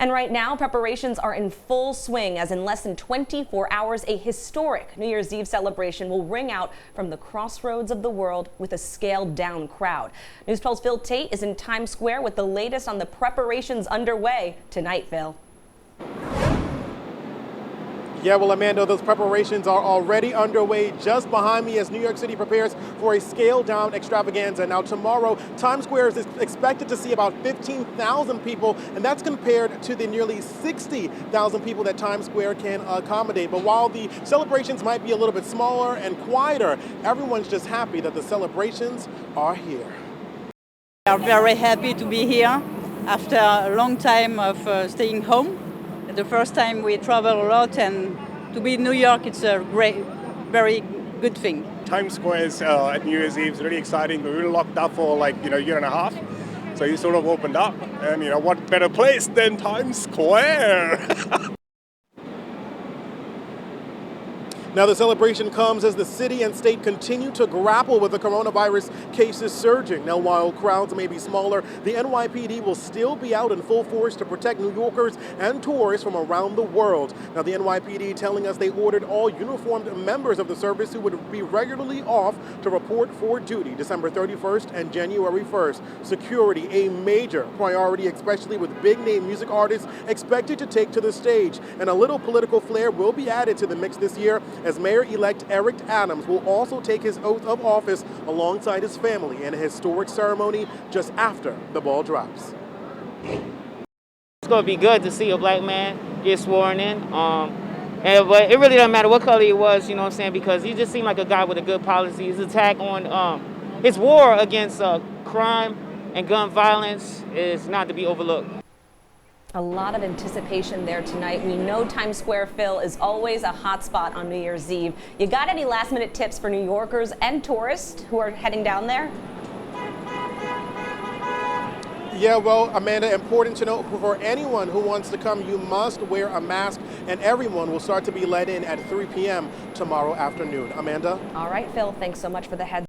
And right now, preparations are in full swing as in less than 24 hours, a historic New Year's Eve celebration will ring out from the crossroads of the world with a scaled-down crowd. News 12's Phil Tate is in Times Square with the latest on the preparations underway tonight, Phil. Yeah, well, Amanda, those preparations are already underway just behind me as New York City prepares for a scaled-down extravaganza. Now, tomorrow, Times Square is expected to see about 15,000 people, and that's compared to the nearly 60,000 people that Times Square can accommodate. But while the celebrations might be a little bit smaller and quieter, everyone's just happy that the celebrations are here. We are very happy to be here after a long time of staying home. The first time we travel a lot, and to be in New York, it's a great, very good thing. Times Square is, at New Year's Eve is really exciting. We were locked up for a year and a half, so you sort of opened up, and what better place than Times Square? Now, the celebration comes as the city and state continue to grapple with the coronavirus cases surging. Now, while crowds may be smaller, the NYPD will still be out in full force to protect New Yorkers and tourists from around the world. Now, the NYPD telling us they ordered all uniformed members of the service who would be regularly off to report for duty December 31st and January 1st. Security, a major priority, especially with big-name music artists expected to take to the stage. And a little political flair will be added to the mix this year, as Mayor-elect Eric Adams will also take his oath of office alongside his family in a historic ceremony just after the ball drops. It's going to be good to see a black man get sworn in. But it really doesn't matter what color he was, you know what I'm saying, because he just seemed like a guy with a good policy. His attack on his war against crime and gun violence is not to be overlooked. A lot of anticipation there tonight. We know Times Square, Phil, is always a hot spot on New Year's Eve. You got any last-minute tips for New Yorkers and tourists who are heading down there? Yeah, well, Amanda, important to note, for anyone who wants to come, you must wear a mask, and everyone will start to be let in at 3 p.m. tomorrow afternoon. Amanda? All right, Phil, thanks so much for the heads